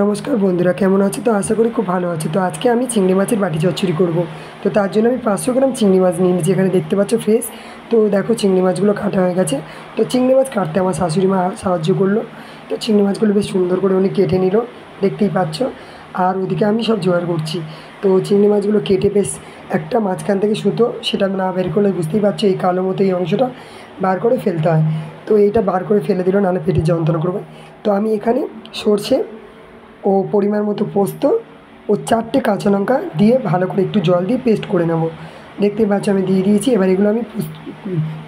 নমস্কার বন্ধুরা, কেমন আছো? তো আশা করি খুব ভালো আছো। তো আজকে আমি চিংড়ি মাছের বাটি চচ্চড়ি করব। তো তার জন্য আমি 500 গ্রাম চিংড়ি মাছ নিয়ে নিয়েছি, এখানে দেখতে পাচ্ছ ফ্রেশ। তো দেখো চিংড়ি মাছগুলো কাটা হয়ে গেছে। তো চিংড়ি মাছ কাটতে আমার শাশুড়ি মা সাহায্য করলো। তো চিংড়ি মাছগুলো বেশ সুন্দর করে উনি কেটে নিল, দেখতেই পাচ্ছ। আর ওদিকে আমি সব জোগাড় করছি। তো চিংড়ি মাছগুলো কেটে বেশ একটা মাঝখান থেকে সুতো সেটা না বের করলে বুঝতেই পারছো এই কালো মতো এই অংশটা বার করে ফেলতে হয়। তো এইটা বার করে ফেলে দিল, নাহলে পেটে যন্ত্রণা করবে। তো আমি এখানে সর্ষে ও পরিমাণ মতো পোস্ত ও 4টে কাঁচা লঙ্কা দিয়ে ভালো করে একটু জল দিয়ে পেস্ট করে নেব। দেখতেই পাচ্ছ আমি দিয়ে দিয়েছি। এবার এগুলো আমি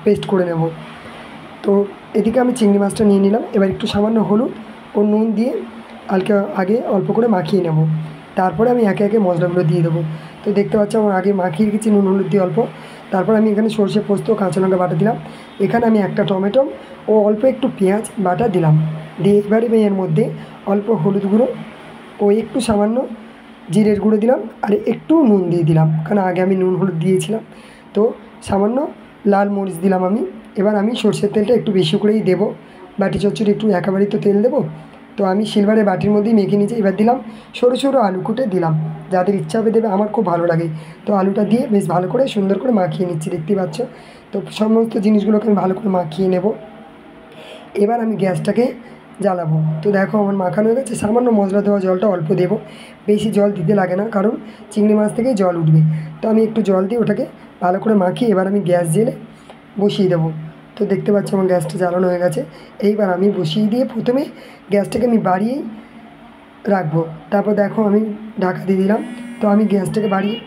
পেস্ট করে নেব। তো এদিকে আমি চিংড়ি মাছটা নিয়ে নিলাম। এবার একটু সামান্য হলুদ ও নুন দিয়ে আগে অল্প করে মাখিয়ে নেব। তারপরে আমি একে একে মশলাগুলো দিয়ে দেবো। তো দেখতে পাচ্ছ আমার আগে মাখিয়ে রেখেছি নুন হলুদ দিয়ে অল্প। তারপর আমি এখানে সর্ষে পোস্ত কাঁচা লঙ্কা বাটা দিলাম। এখানে আমি একটা টমেটো ও অল্প একটু পেঁয়াজ বাটা দিলাম। দিয়ে এবারে আমি এর মধ্যে অল্প হলুদ গুঁড়ো ও একটু সামান্য জিরের গুঁড়ো দিলাম, আর একটু নুন দিয়ে দিলাম, কারণ আগে আমি নুন হলুদ দিয়েছিলাম। তো সামান্য লাল মরিচ দিলাম আমি। এবার আমি সরষের তেলটা একটু বেশি করেই দেবো, বাটি চচ্চড়ি একটু একেবারেই তো তেল দেবো। তো আমি সিলভারের বাটির মধ্যেই মেখে নিয়েছি। এবার দিলাম সরু সরু আলু কুটে দিলাম, যাদের ইচ্ছা হবে দেবে, আমার খুব ভালো লাগে। তো আলুটা দিয়ে বেশ ভালো করে সুন্দর করে মাখিয়ে নিচ্ছি, দেখতেই পাচ্ছ। তো সমস্ত জিনিসগুলোকে আমি ভালো করে মাখিয়ে নেব। এবার আমি গ্যাসটাকে জ্বালাবো। তো দেখো আমার মাখানো হয়ে গেছে। সামান্য মশলা দেওয়া জলটা অল্প দেবো, বেশি জল দিতে লাগে না, কারণ চিংড়ি মাছ থেকেই জল উঠবে। তো আমি একটু জল দিয়ে ওটাকে ভালো করে মাখিয়ে এবার আমি গ্যাস জেলে বসিয়ে দেবো। তো দেখতে পাচ্ছ আমার গ্যাসটা জ্বালানো হয়ে গেছে। এইবার আমি বসিয়ে দিয়ে প্রথমে গ্যাসটাকে আমি বাড়িয়েই রাখবো। তারপর দেখো আমি ঢাকা দিয়ে দিলাম। তো আমি গ্যাসটাকে বাড়িয়ে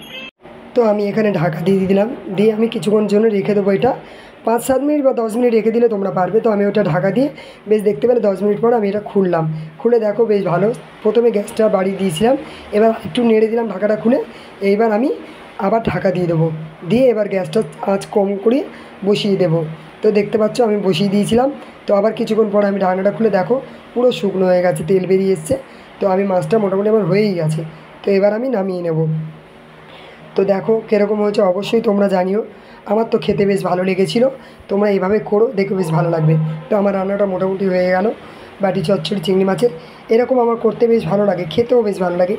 আমি এখানে ঢাকা দিয়ে দিলাম। দিয়ে আমি কিছুক্ষণ জন্য রেখে দেবো। এটা 5-7 মিনিট বা 10 মিনিট রেখে দিলে তোমরা পারবে। তো আমি ওটা ঢাকা দিয়ে বেশ দেখতে পেলে 10 মিনিট পর আমি এটা খুললাম। খুলে দেখো বেশ ভালো। প্রথমে গ্যাসটা বাড়িয়ে দিয়েছিলাম, এবার একটু নেড়ে দিলাম ঢাকাটা খুলে। এইবার আমি আবার ঢাকা দিয়ে দেবো। দিয়ে এবার গ্যাসটা আঁচ কম করে বসিয়ে দেবো। তো দেখতে পাচ্ছ আমি বসিয়ে দিয়েছিলাম। তো আবার কিছুক্ষণ পর আমি ঢাকনাটা খুলে দেখো পুরো শুকনো হয়ে গেছে, তেল বেরিয়ে এসছে। তো আমি মাছটা মোটামুটি আমার হয়েই গেছে। তো এবার আমি নামিয়ে নেব। তো দেখো কীরকম হয়েছে অবশ্যই তোমরা জানিও। আমার তো খেতে বেশ ভালো লেগেছিলো। তোমরা এইভাবে করো, দেখো বেশ ভালো লাগবে। তো আমার রান্নাটা মোটামুটি হয়ে গেল, বাটি চচ্চড়ি চিংড়ি মাছের। এরকম আমার করতে বেশ ভালো লাগে, খেতেও বেশ ভালো লাগে।